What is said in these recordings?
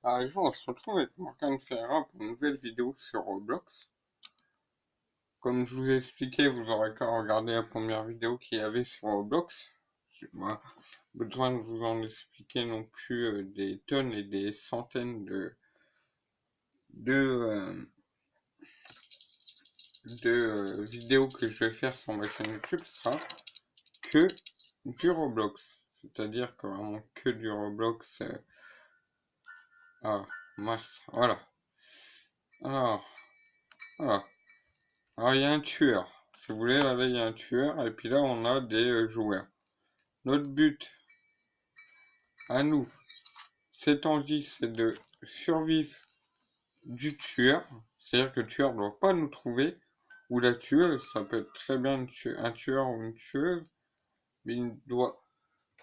Alors, on se retrouve avec Morgane Ferra pour une nouvelle vidéo sur Roblox. Comme je vous ai expliqué, vous aurez qu'à regarder la première vidéo qu'il y avait sur Roblox. J'ai pas besoin de vous en expliquer non plus des tonnes et des centaines de, euh, de vidéos que je vais faire sur ma chaîne YouTube. Ce sera que du Roblox. C'est-à-dire que vraiment que du Roblox. Ah, mince, voilà. Alors, voilà. Alors, il y a un tueur. Si vous voulez, là, il y a un tueur. Et puis là, on a des joueurs. Notre but, à nous, ces temps-ci, c'est de survivre du tueur. C'est-à-dire que le tueur ne doit pas nous trouver. Ou la tueuse, ça peut être très bien un tueur ou une tueuse. Mais il ne doit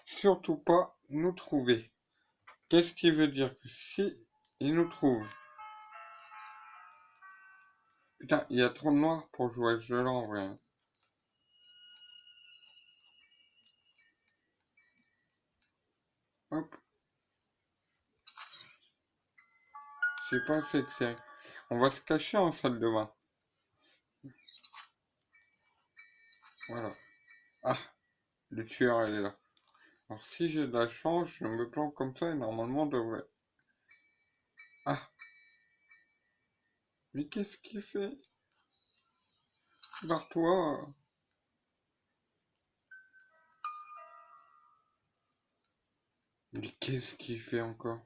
surtout pas nous trouver. Qu'est-ce qui veut dire que si il nous trouve... Putain, il y a trop de noir pour jouer à ce jeu-là, en vrai. Hop, je sais pas c'est que c'est. On va se cacher en salle de bain. Voilà. Ah, le tueur, il est là. Alors si j'ai de la chance, je me plante comme ça et normalement on devrait... Ah, mais qu'est-ce qu'il fait? Barre-toi. Mais qu'est-ce qu'il fait encore?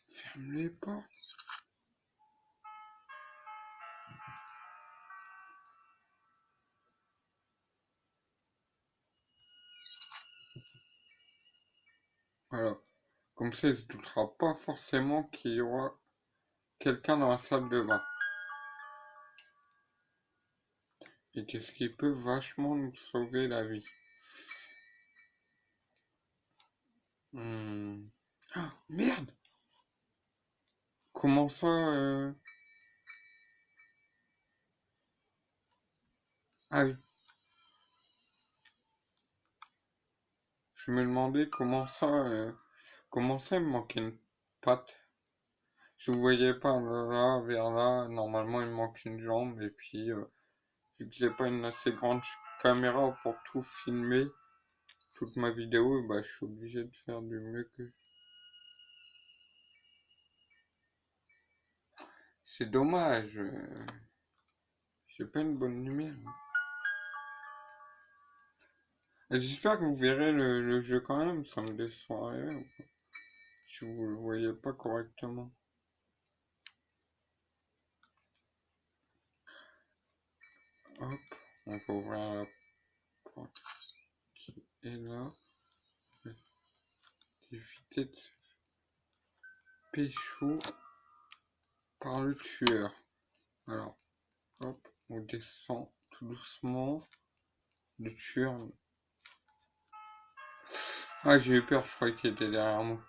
Ferme les portes. Voilà. Comme ça, il se doutera pas forcément qu'il y aura quelqu'un dans la salle de bain. Et qu'est-ce qui peut vachement nous sauver la vie? Ah, merde! Comment ça Ah oui. Je me demandais comment ça il me manquait une patte. Je ne voyais pas là, vers là, normalement il me manque une jambe et puis vu que j'ai pas une assez grande caméra pour tout filmer, toute ma vidéo, bah je suis obligé de faire du mieux que... C'est dommage, j'ai pas une bonne lumière. J'espère que vous verrez le jeu quand même, ça me déçoirait si vous le voyez pas correctement. Hop, on va ouvrir la porte qui est là. Éviter de pécho par le tueur. Alors, hop, on descend tout doucement. Le tueur. Ah, j'ai eu peur, je croyais qu'il était derrière moi.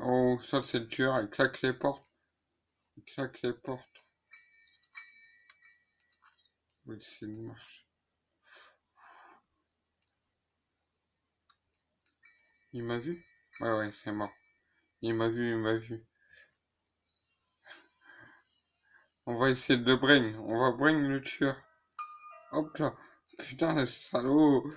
Oh, ça c'est le tueur, il claque les portes. Il claque les portes. On va essayer de marcher. Il m'a vu? Ouais, ouais, c'est mort. Il m'a vu, il m'a vu. On va essayer de brain. On va brain le tueur. Hop là. Putain, le salaud.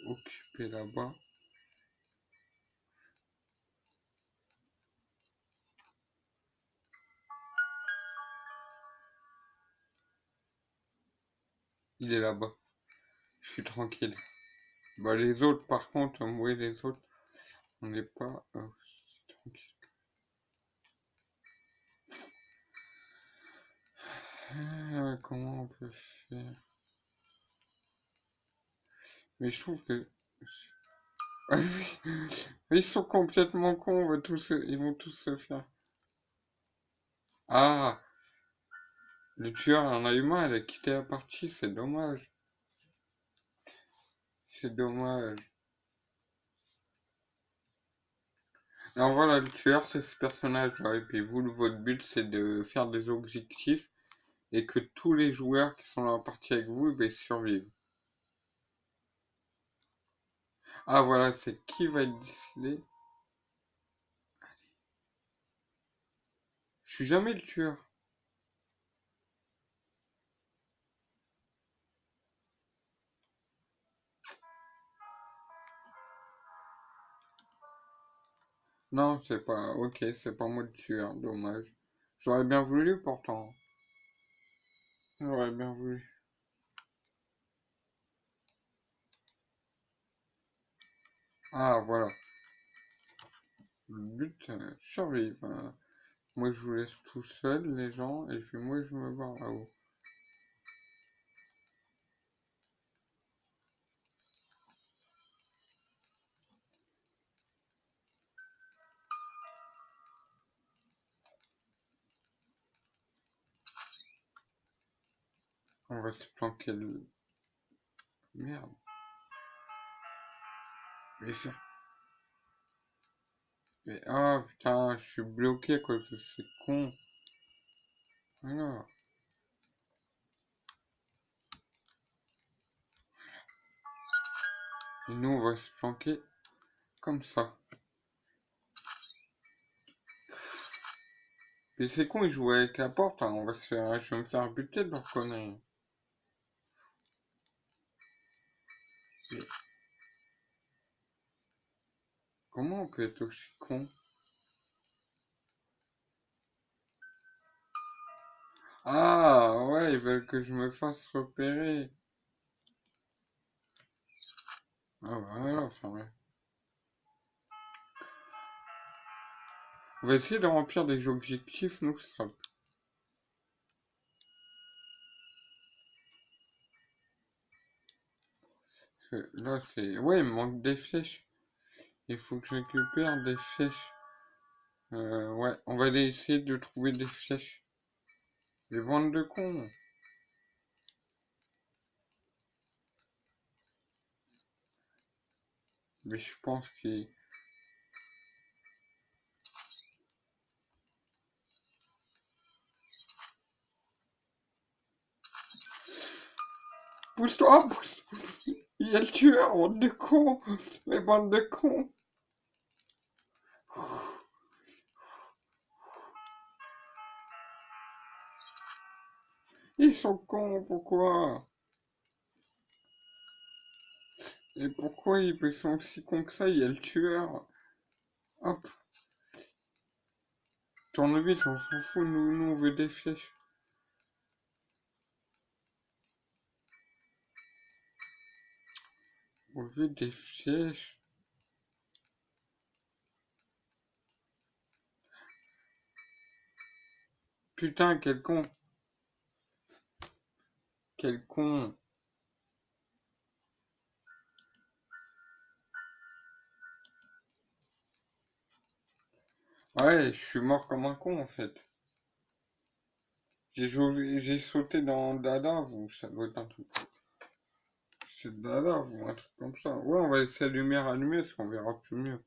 Occupé là-bas. Il est là-bas. Je suis tranquille. Bah, les autres, par contre, oui, les autres, on n'est pas tranquille. Comment on peut faire? Mais je trouve que... Ah oui, ils sont complètement cons, ils vont tous se faire. Ah, le tueur en a eu marre, il a quitté la partie, c'est dommage. C'est dommage. Alors voilà, le tueur, c'est ce personnage-là. Et puis vous, votre but, c'est de faire des objectifs et que tous les joueurs qui sont dans la partie avec vous, ben, survivent. Ah voilà, c'est qui va être décidé. Je suis jamais le tueur. Non, c'est pas... Ok, c'est pas moi le tueur, dommage. J'aurais bien voulu pourtant. J'aurais bien voulu. Ah voilà. Le but, survivre, hein. Moi je vous laisse tout seul, les gens, et puis moi je me barre là-haut. On va se planquer le... Merde. Mais ça... Mais ah putain, je suis bloqué à cause de ces cons. Alors. Et nous on va se planquer comme ça. Mais c'est con, ils jouent avec la porte, hein. On va se faire... Je vais me faire buter de leur connerie. Mais comment on peut être aussi con? Ah ouais, ils veulent que je me fasse repérer. Ah voilà, enfin ouais. On va essayer de remplir des objectifs, nous, ça. Là, c'est... Ouais, il me manque des flèches. Il faut que je récupère des flèches. Ouais, on va aller essayer de trouver des flèches. Les bandes de cons. Mais je pense qu'ils... Pousse-toi, pousse-toi. Il y a le tueur, bande de cons. Les bandes de cons. Ils sont cons, pourquoi? Et pourquoi ils sont aussi cons que ça? Il y a le tueur. Hop, tournevis, on s'en fout, nous on veut des flèches. On veut des flèches. Putain, quel con. Quel con. Ouais, je suis mort comme un con en fait. J'ai sauté dans Dada, vous, ça doit être un truc. C'est Dada, vous, un truc comme ça. Ouais, on va laisser la lumière allumée parce qu'on verra plus mieux.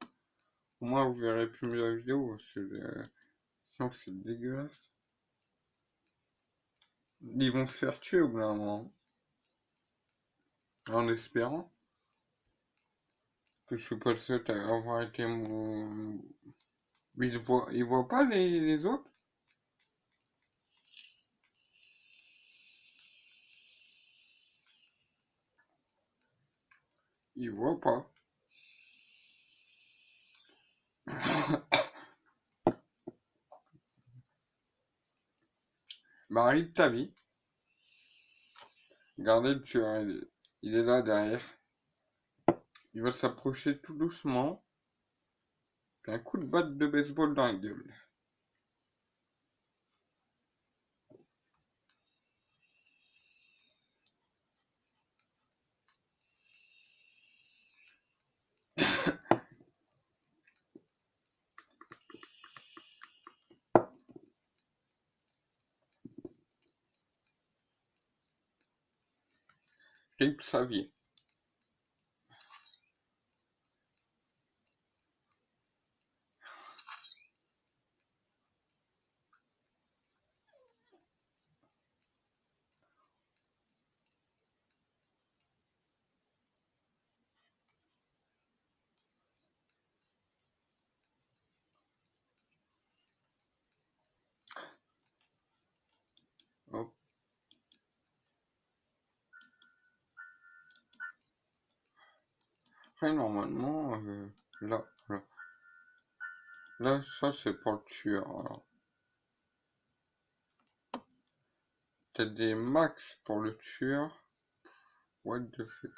Au moins, vous verrez plus mieux la vidéo parce que sinon c'est dégueulasse. Ils vont se faire tuer au bout d'un moment. En espérant que je suis pas le seul à avoir été mon... Mais ils voient pas les autres? Ils voient pas. Marie de ta vie. Regardez le tueur, il est là derrière. Il va s'approcher tout doucement. Puis un coup de batte de baseball dans la gueule. Et Xavier. Hop. Après, normalement, là, là. Là, ça, c'est pour le tueur, alors. T'as des max pour le tueur. What the fuck.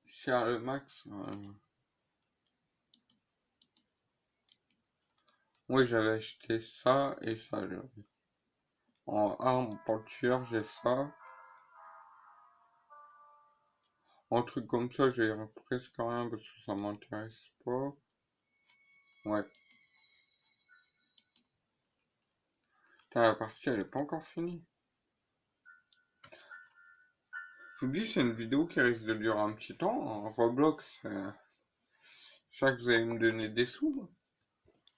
Cher le max. Moi, j'avais acheté ça et ça. En arme pour le tueur, j'ai ça. En truc comme ça, j'ai presque rien parce que ça m'intéresse pas. Ouais. Putain, la partie, elle est pas encore finie. Je vous dis, c'est une vidéo qui risque de durer un petit temps. En Roblox, chaque vous allez me donner des sous.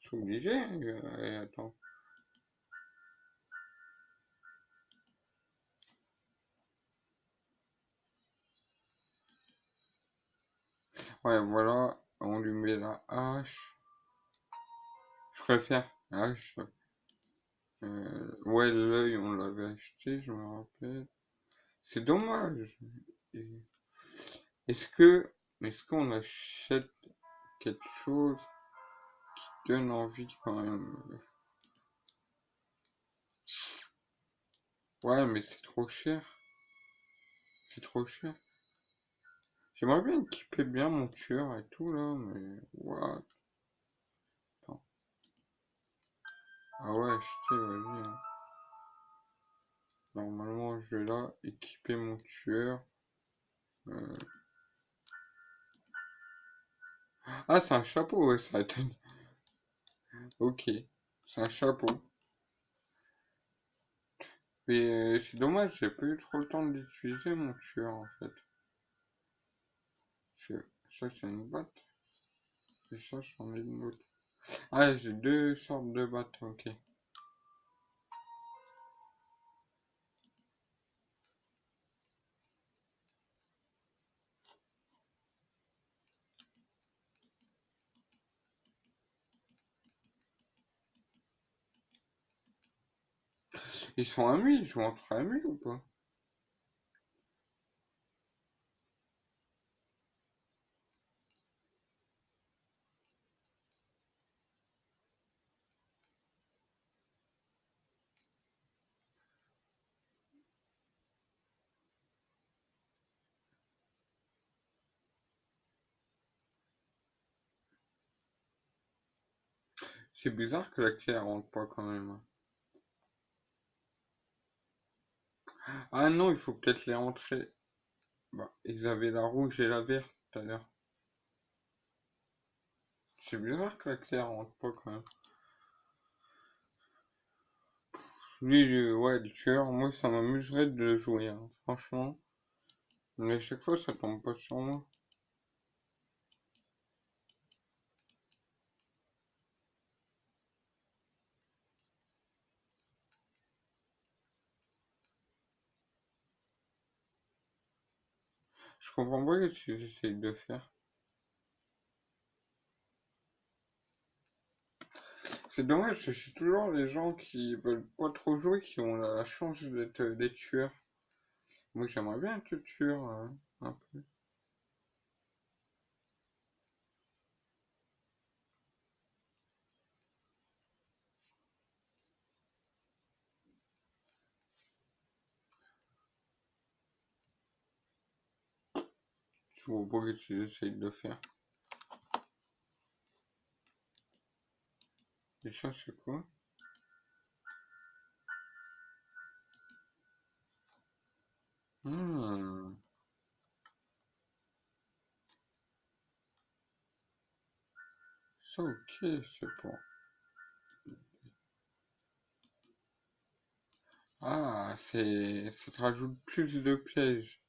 Je suis obligé. Et attends. Ouais, voilà. On lui met la hache. Je préfère la hache. Ouais, l'œil, on l'avait acheté, je me rappelle. C'est dommage. Est-ce que, est-ce qu'on achète quelque chose qui donne envie quand même? Ouais, mais c'est trop cher. C'est trop cher. J'aimerais bien équiper bien mon tueur et tout là, mais what? Attends. Ah ouais, acheter, vas-y, hein. Normalement, je vais là équiper mon tueur. Euh, Ah, c'est un chapeau, ouais, ça attend. Ok, c'est un chapeau. Mais c'est dommage, j'ai pas eu trop le temps d'utiliser mon tueur en fait. Ça, c'est une batte. Et ça, c'en est une autre. Ah, j'ai deux sortes de battes, ok. Ils sont amis, ils jouent entre amis ou pas? C'est bizarre que la clé elle rentre pas quand même. Ah non, il faut peut-être les rentrer. Bah, ils avaient la rouge et la verte tout à l'heure. C'est bizarre que la clé elle rentre pas quand même. Lui, ouais, le tueur, moi ça m'amuserait de le jouer, hein, franchement. Mais à chaque fois ça tombe pas sur moi. Je comprends pas ce qu'ils essayent de faire. C'est dommage, c'est toujours les gens qui veulent pas trop jouer qui ont la chance d'être des tueurs. Moi j'aimerais bien être tueur, un peu. Je vois pas ce qu'ils essayent de faire. Et ça c'est quoi? Hmm. Ça, ok, c'est bon. Ah, ça te rajoute plus de pièges.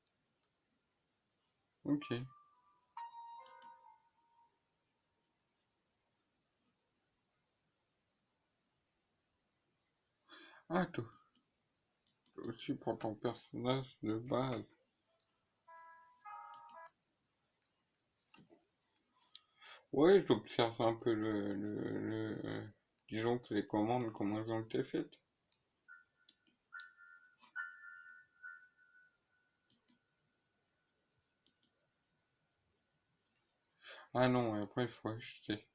Ok. Ah, toi aussi pour ton personnage de base. Ouais, j'observe un peu disons que les commandes, comment elles ont été faites. Ah non, et après il faut acheter.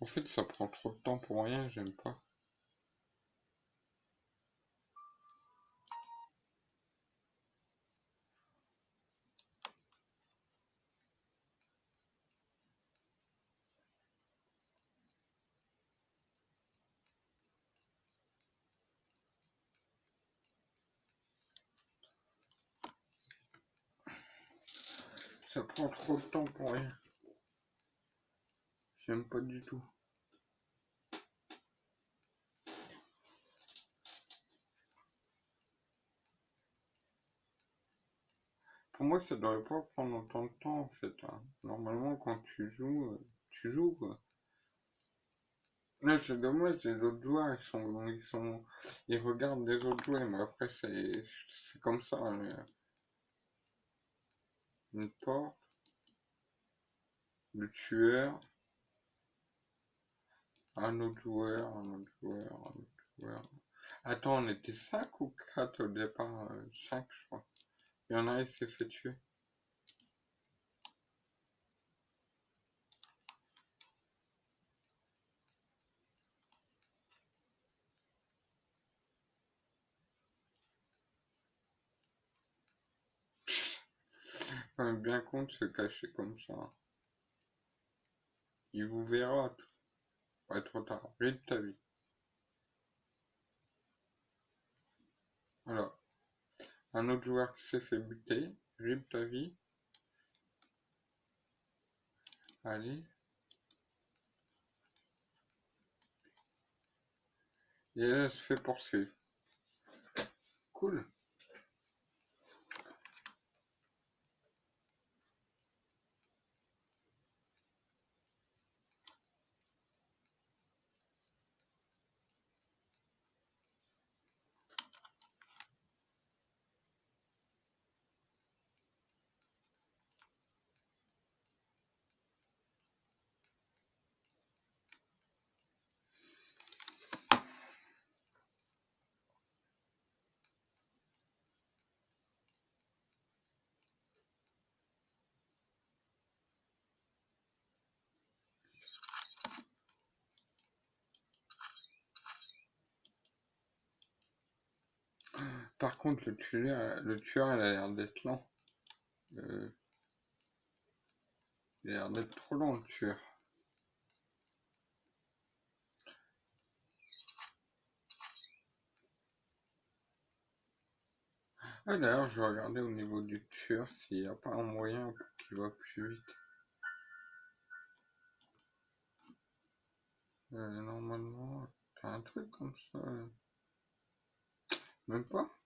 En fait, ça prend trop de temps pour rien, j'aime pas. Ça prend trop de temps pour rien. J'aime pas du tout. Pour moi, ça devrait pas prendre autant de temps en fait, hein. Normalement, quand tu joues quoi. Là, c'est dommage, les autres joueurs, ils regardent les autres jouer, mais après, c'est comme ça, hein. Une porte, le tueur, un autre joueur, un autre joueur, un autre joueur. Attends, on était 5 ou 4 au départ? 5, je crois. Il y en a, il s'est fait tuer. Quand même bien con de se cacher comme ça. Il vous verra, tout. Ouais, trop tard. Ride ta vie. Alors, un autre joueur qui s'est fait buter. Rip ta vie. Allez. Et elle se fait poursuivre. Cool. Par contre, le tueur, il a l'air d'être lent. Euh, il a l'air d'être trop lent, le tueur. Ah, d'ailleurs, je vais regarder au niveau du tueur s'il n'y a pas un moyen pour qu'il va plus vite. Normalement, t'as un truc comme ça. Même pas.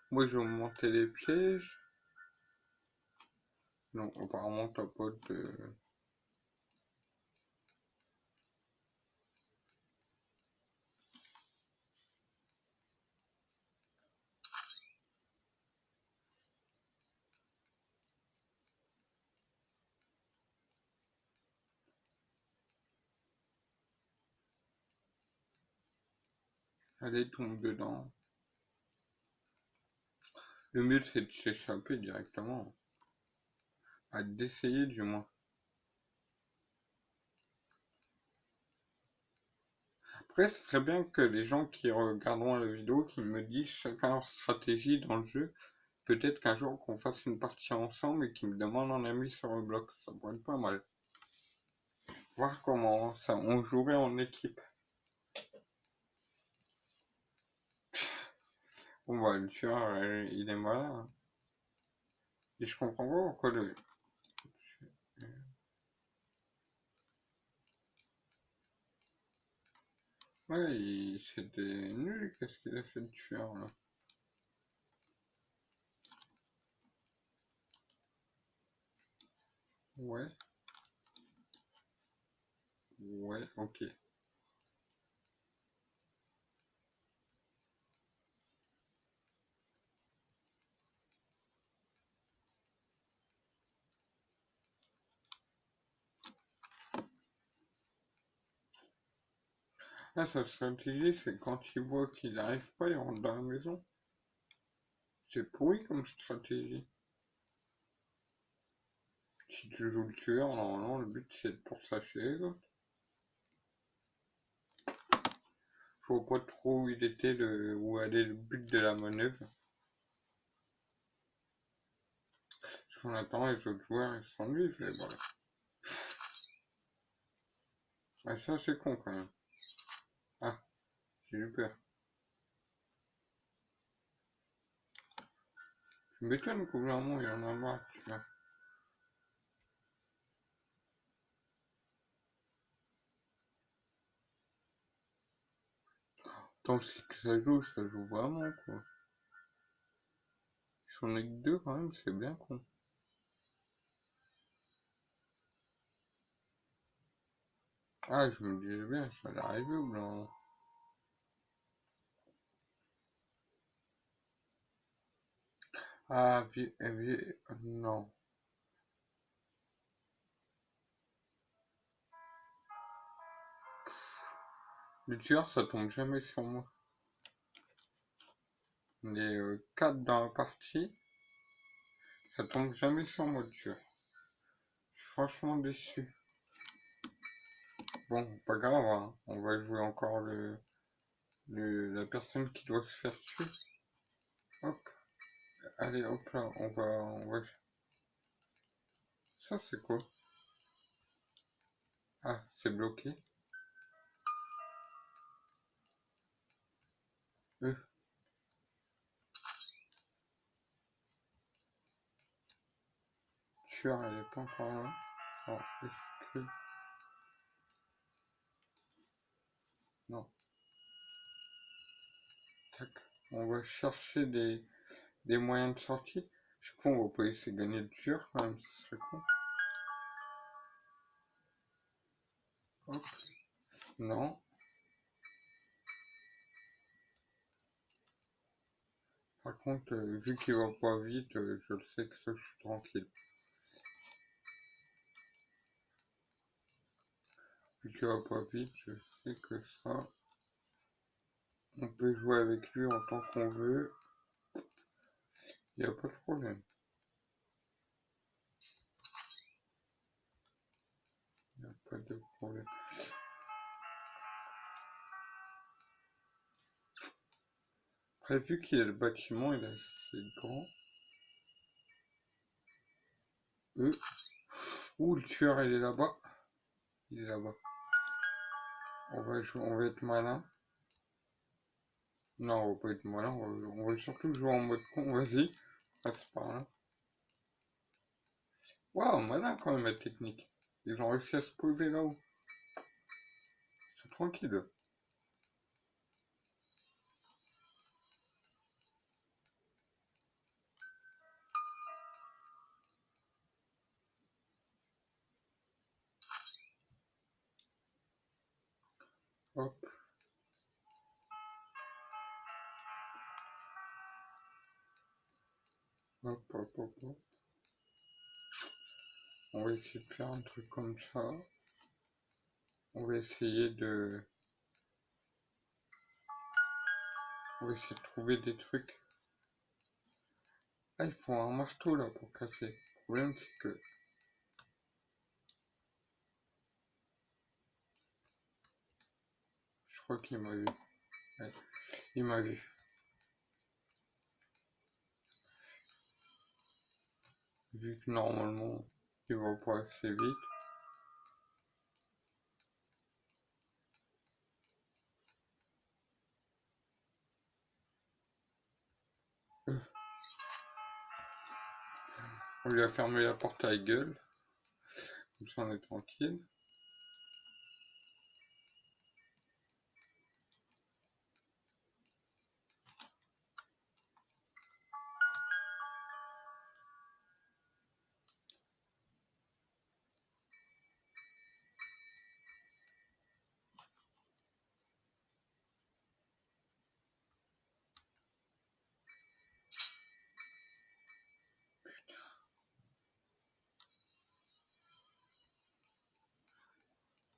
Moi, je vais monter les pièges. Non, apparemment, t'as pas de... Allez, tombe dedans. Le mieux, c'est de s'échapper directement. D'essayer, du moins. Après, ce serait bien que les gens qui regarderont la vidéo, qui me disent chacun leur stratégie dans le jeu. Peut-être qu'un jour qu'on fasse une partie ensemble et qu'ils me demandent un ami sur Roblox. Ça pourrait être pas mal. Voir comment ça, on jouerait en équipe. Bon bah le tueur, il est malin. Hein. Et je comprends pas pourquoi le... Ouais, c'était nul, qu'est-ce qu'il a fait le tueur là? Ouais, ouais, ok. Là, sa stratégie, c'est quand il voit qu'il n'arrive pas, il rentre dans la maison. C'est pourri comme stratégie. Si tu joues le tueur, normalement, le but c'est de pourchasser les autres. Je vois pas trop où il était, où allait le but de la manœuvre. Parce qu'on attend les autres joueurs, ils s'ennuient, mais voilà. Ah, ça c'est con quand même. Ah, j'ai eu peur. Je m'étonne qu'au bout d'un moment, il en a marre, tu vois. Tant que ça joue vraiment, quoi. Ils sont que deux quand même, c'est bien con. Ah, je me disais bien, ça allait arriver au bout d'un moment. Ah, non. Le tueur, ça tombe jamais sur moi. Les 4 dans la partie, ça tombe jamais sur moi le tueur. Je suis franchement déçu. Bon, pas grave, hein. On va jouer encore la personne qui doit se faire tuer. Hop, allez, hop là, on va... Ça, c'est quoi? Ah, c'est bloqué. Le tueur, il est pas encore là. Alors, est-ce que... Non. Tac. On va chercher des moyens de sortie. Chaque fois, on va pas essayer de gagner le tueur, quand même, ce serait con. Hop. Non. Par contre, vu qu'il va pas vite, je le sais que ça, je suis tranquille. Vu qu'il va pas vite, je sais que ça, on peut jouer avec lui en tant qu'on veut. Il n'y a pas de problème. Il n'y a pas de problème. Après, vu qu'il y a le bâtiment, il est assez grand. Ouh, le tueur, il est là-bas. Il est là-bas. On va être malin. Non, on va pas être malin. On va surtout jouer en mode con. Vas-y, passe par là. Waouh, malin quand même la technique. Ils ont réussi à se poser là-haut. Ils sont tranquilles. Hop, hop, hop, hop, hop. On va essayer de faire un truc comme ça. On va essayer de... On va essayer de trouver des trucs. Ah, il faut un marteau là pour casser. Le problème c'est que... Je crois qu'il m'a vu. Ouais, il m'a vu. Vu que normalement, il va pas assez vite. On lui a fermé la porte à la gueule. Comme ça on est tranquille.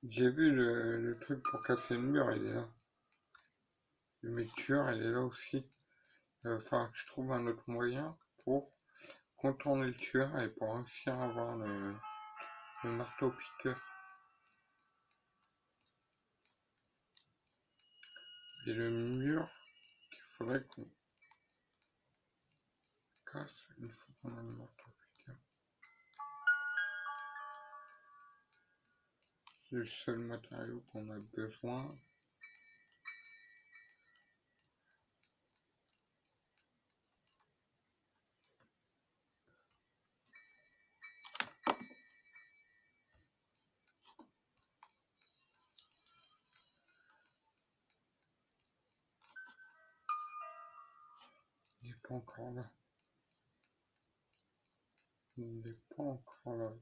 J'ai vu le truc pour casser le mur, il est là. Le mec tueur, il est là aussi. Il va falloir que je trouve un autre moyen pour contourner le tueur et pour réussir à avoir le marteau piqueur. Et le mur qu'il faudrait qu'on casse une fois qu'on a le marteau piqueur. C'est le seul matériau qu'on a besoin. Il n'est pas encore là. Il n'est pas encore là.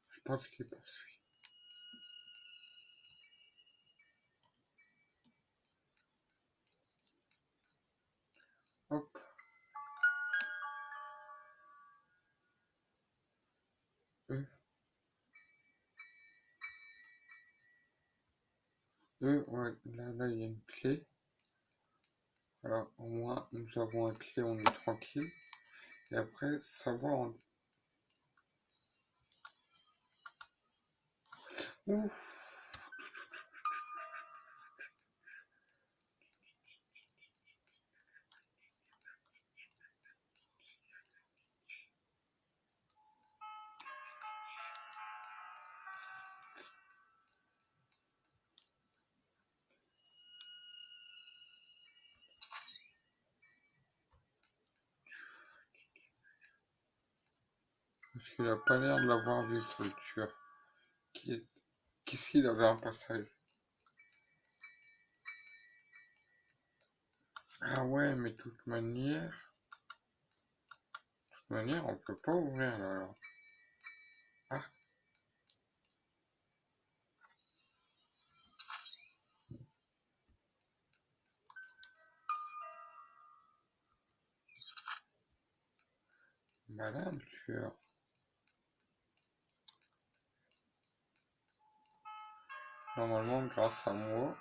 Je pense qu'il poursuit. Hop. Ouais, là, il y a une clé. Alors, au moins, nous avons une clé, on est tranquille. Et après, savoir... Ouf. Parce qu'il a pas l'air de l'avoir vu, ce tueur. Qu'est-ce qu'il avait un passage? Ah ouais, mais de toute manière, on peut pas ouvrir là. Alors. Ah, malin le tueur. Normalement, grâce à moi.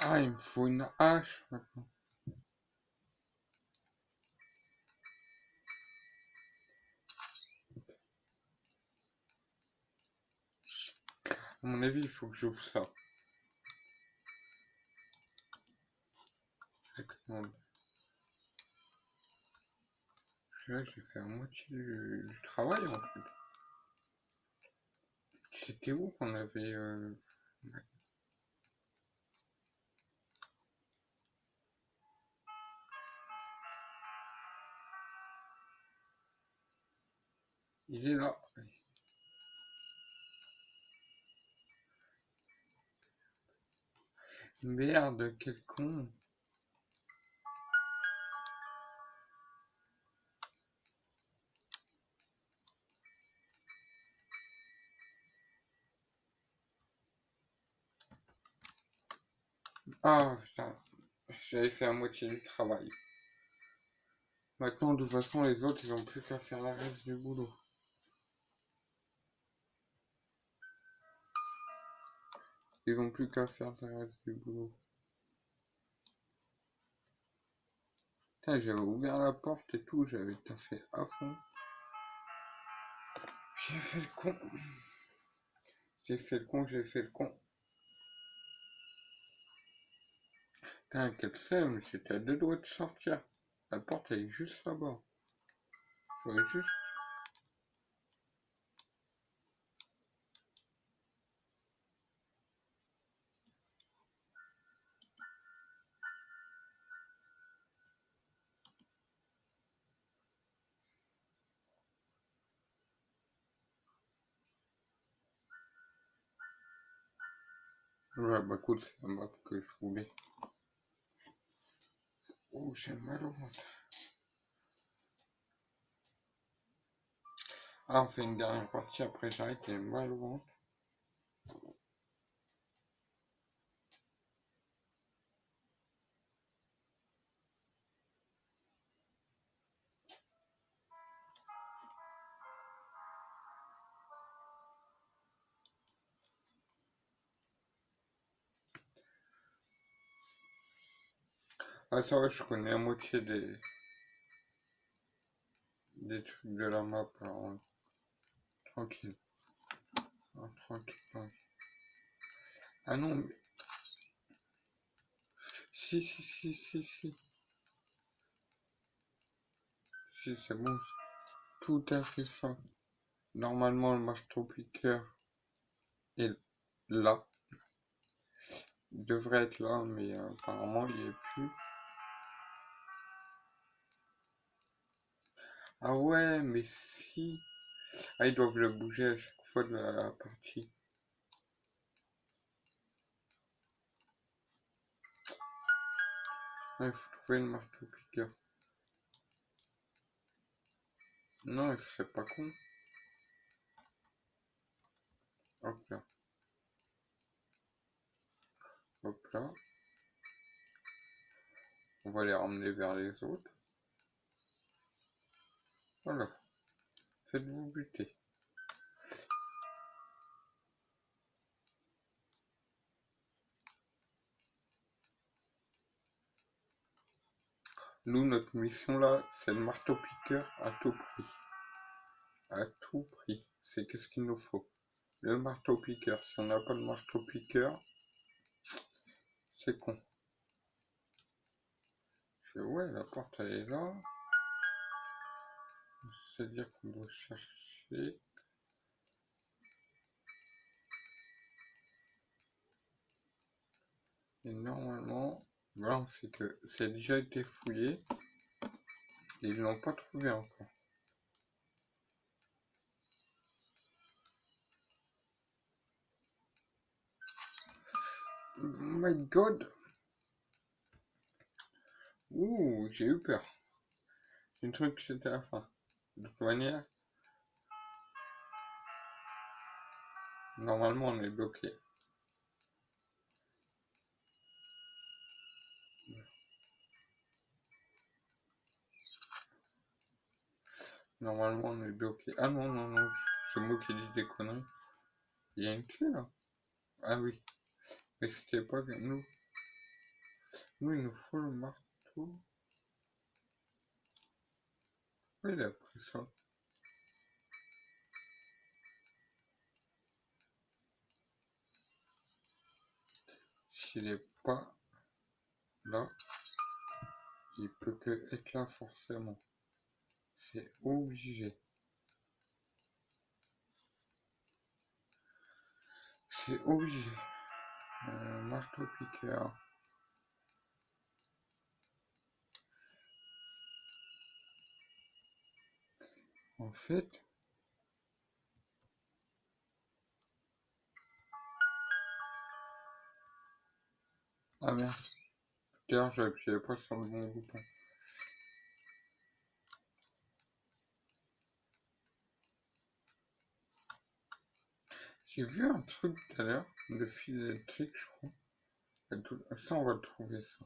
Ah, il me faut une hache maintenant. À mon avis, il faut que j'ouvre ça. Là, j'ai fait à moitié du travail en fait. C'était où qu'on avait... Il est là. Merde, quel con. Ah putain, j'avais fait à moitié du travail. Maintenant, de toute façon, les autres, ils ont plus qu'à faire le reste du boulot. Ils ont plus qu'à faire le reste du boulot. Putain, j'avais ouvert la porte et tout, j'avais taffé à fond. J'ai fait le con. J'ai fait le con. Putain, quel seum, j'étais à deux doigts de sortir. La porte elle est juste là-bas. J'aurais juste... Ouais, bah écoute, c'est la map que je voulais. Oh, j'ai mal au ventre. Ah, on fait une dernière partie, après j'arrête, j'ai mal au ventre. Ah, ça va, je connais la moitié des trucs de la map, alors tranquille. Ah, tranquille, tranquille. Ah non, mais... Si, si, si, si, si. Si, c'est bon, c'est tout à fait ça. Normalement, le marteau-piqueur est là. Il devrait être là, mais apparemment, il est plus. Ah ouais, mais si. Ah, ils doivent le bouger à chaque fois de la partie. Ah, il faut trouver le marteau-piqueur. Non, il serait pas con. Hop là. Hop là. On va les ramener vers les autres. Voilà. Faites-vous buter. Nous, notre mission là, c'est le marteau-piqueur à tout prix. À tout prix. C'est qu'est-ce qu'il nous faut. Le marteau-piqueur. Si on n'a pas le marteau-piqueur, c'est con. Ouais, la porte elle est là. C'est-à-dire qu'on doit chercher. Et normalement, voilà, c'est que c'est déjà été fouillé. Et ils l'ont pas trouvé encore. Oh my god! Ouh, j'ai eu peur. J'ai une truc que c'était la fin. De toute manière, normalement on est bloqué. Normalement on est bloqué. Ah non, non, non, c'est moi qui dis des conneries. Il y a une clé là. Ah oui, mais c'était pas nous. Nous, il nous faut le marteau. Oui, il a pris ça. S'il est pas là, il peut que être là forcément. C'est obligé. C'est obligé. Marteau piqueur. En fait, ah merde. D'ailleurs, j'appuyais pas sur le bon bouton. J'ai vu un truc tout à l'heure, le fil électrique, je crois. Ça, on va le trouver, ça.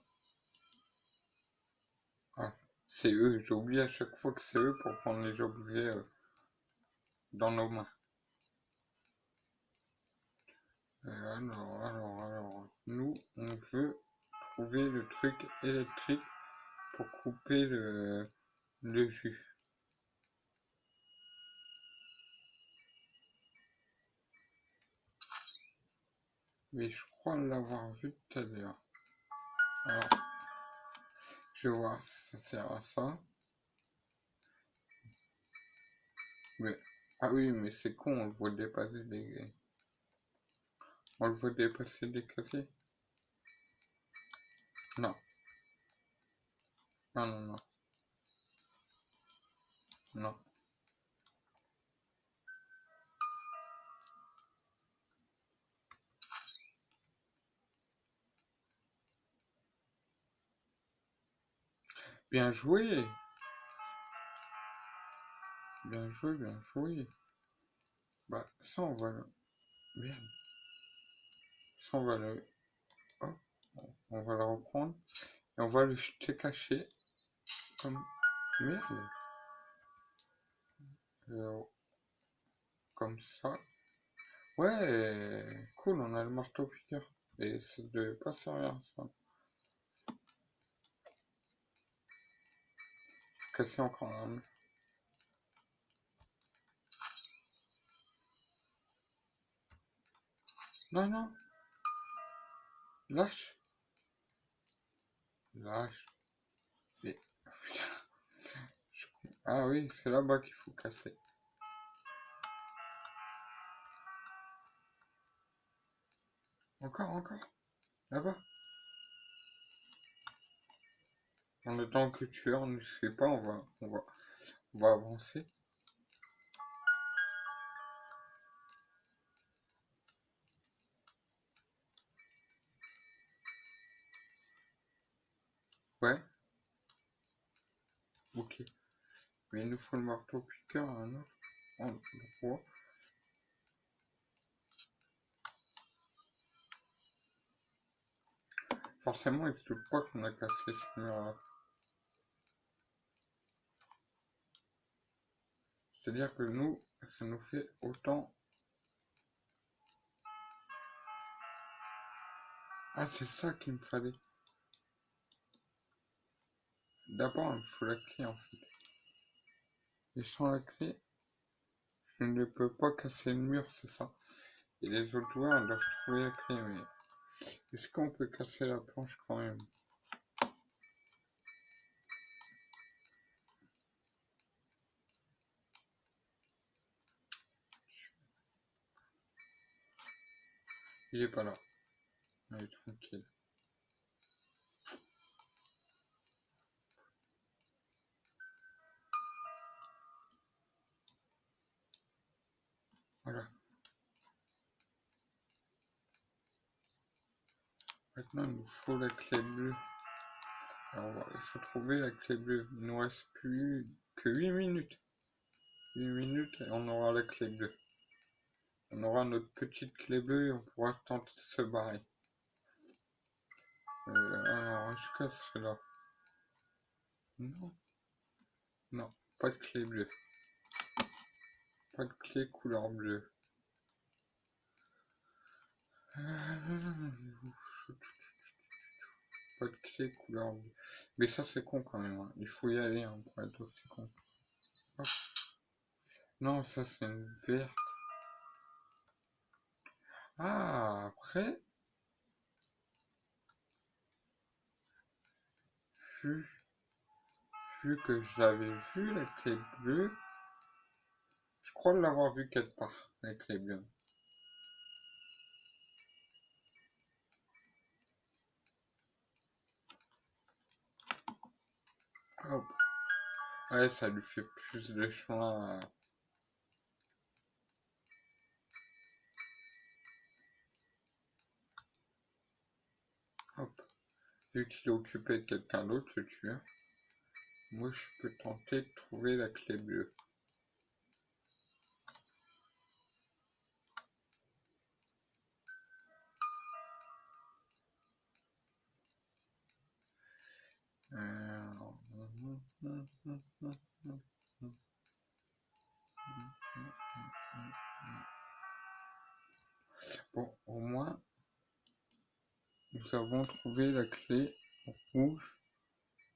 Ah, c'est eux. J'ai oublié à chaque fois que c'est eux pour prendre les objets dans nos mains. Alors, nous, on veut trouver le truc électrique pour couper le jus. Mais je crois l'avoir vu tout à l'heure. Alors, je vais voir si ça sert à ça. Mais... Ah oui, mais c'est con, on le voit dépasser les... On le voit dépasser des casiers. Non. Non, non, non. Non. Bien joué. Bien joué, bien joué. Bah, ça on va le... Merde. Ça on va le... Hop. On va le reprendre. Et on va le jeter caché. Comme... Merde. Comme ça. Ouais. Cool, on a le marteau piqueur. Et ça devait pas servir à ça. Casser encore un. Non, non. Lâche. Lâche. Et... Ah oui, c'est là-bas qu'il faut casser. Encore, encore. Là-bas. En attendant que le tueur ne se fait pas, on va avancer. Ouais. Ok. Mais il nous faut le marteau piqueur à un autre endroit. Forcément, il se doute pas qu'on a cassé ce mur-là. C'est-à-dire que nous, ça nous fait autant... Ah, c'est ça qu'il me fallait. D'abord, il me faut la clé, en fait. Et sans la clé, je ne peux pas casser le mur, c'est ça. Et les autres joueurs doivent trouver la clé, mais... Est-ce qu'on peut casser la planche quand même? Il est pas là. Allez, tranquille. Voilà. Maintenant, il nous faut la clé bleue. Alors, il faut trouver la clé bleue. Il nous reste plus que 8 minutes. 8 minutes et on aura la clé bleue. On aura notre petite clé bleue et on pourra tenter de se barrer. Alors, est-ce qu'elle serait là? Non. Non, pas de clé bleue. Pas de clé couleur bleue. Pas de clé couleur bleue. Mais ça c'est con quand même. Hein. Il faut y aller hein, pour être aussi con. Hop. Non, ça c'est une verte. Ah, après, vu, vu que j'avais vu la clé bleue, je crois l'avoir vu quelque part, la clé bleue. Hop. Ouais, ça lui fait plus de chemin. Hop. Vu qu'il est occupé de quelqu'un d'autre, le tueur, moi je peux tenter de trouver la clé bleue. Bon, au moins, nous avons trouvé la clé rouge.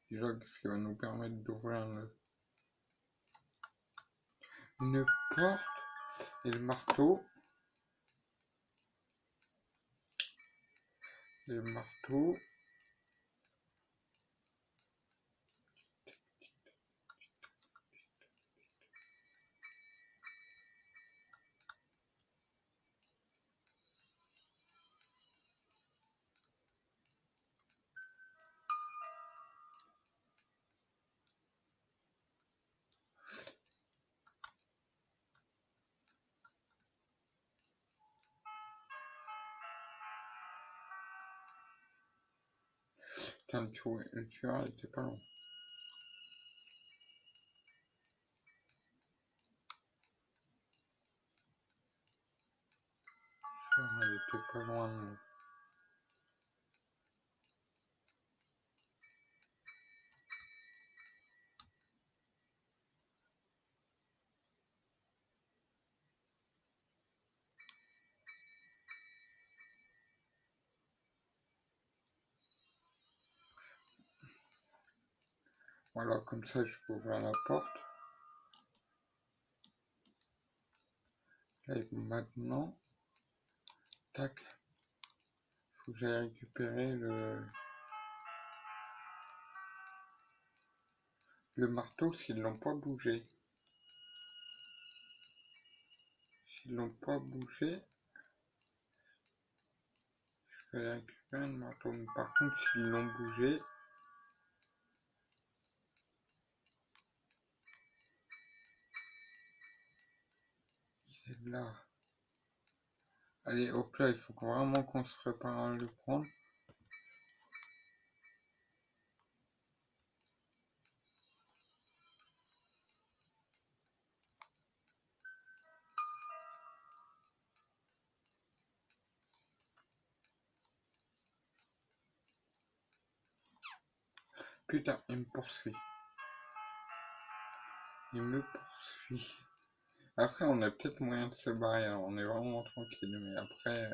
Déjà, ce qui va nous permettre d'ouvrir une porte et le marteau. Et le marteau. Putain, le tueur, il était pas loin. Il était pas loin de moi. Voilà, comme ça je peux ouvrir la porte. Et maintenant, tac, faut que j'aille récupérer le marteau s'ils l'ont pas bougé. S'ils l'ont pas bougé, je vais aller récupérer le marteau. Mais par contre, s'ils l'ont bougé, il est là. Allez, hop là, il faut vraiment qu'on se prépare à le prendre. Putain, il me poursuit. Il me poursuit. Après, on a peut-être moyen de se barrer, alors on est vraiment tranquille, mais après...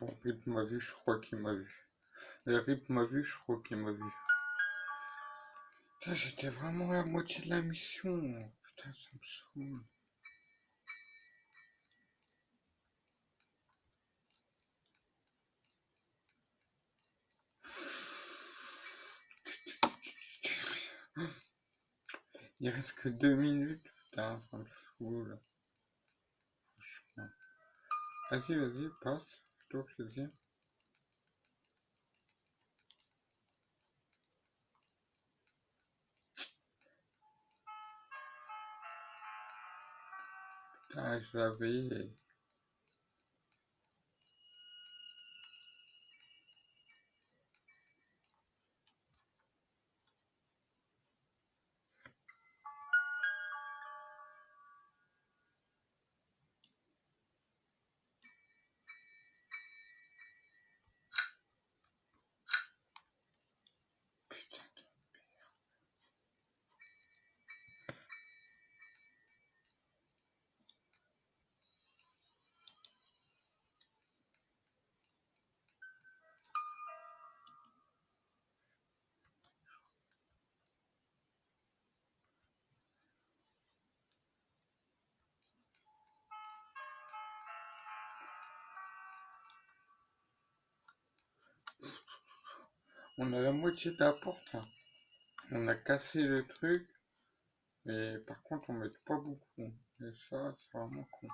Bon, Rip m'a vu, je crois qu'il m'a vu. Et Rip m'a vu, je crois qu'il m'a vu. Putain, j'étais vraiment à la moitié de la mission. Putain, ça me saoule. Il reste que 2 minutes. Putain, ça me saoule. Vas-y, vas-y, passe. Fais-toi plaisir. Putain, je l'avais. On a la moitié de la porte. On a cassé le truc. Mais par contre, on met pas beaucoup. Et ça, c'est vraiment con.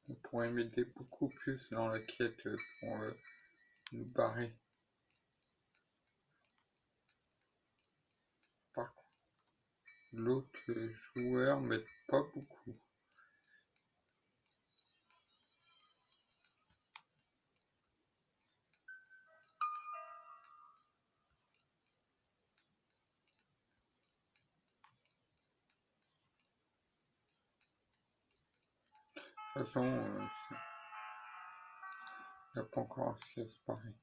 On pourrait m'aider beaucoup plus dans la quête pour nous barrer. Par contre, l'autre joueur m'aide pas beaucoup. De toute façon, il n'y a pas encore assez à se barrer.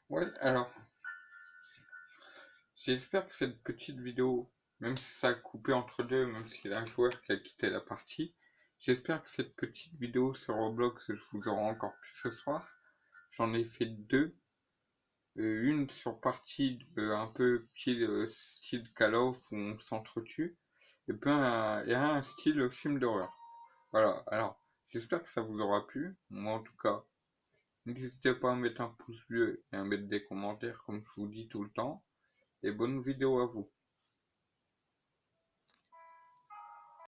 Ouais, alors, j'espère que cette petite vidéo, même si ça a coupé entre deux, même s'il y a un joueur qui a quitté la partie, j'espère que cette petite vidéo sur Roblox, je vous aurai encore plus ce soir. J'en ai fait deux. Une sur partie un peu style Call of où on s'entretue, et puis un style film d'horreur. Voilà, alors j'espère que ça vous aura plu. Moi en tout cas, n'hésitez pas à mettre un pouce bleu et à mettre des commentaires comme je vous dis tout le temps. Et bonne vidéo à vous.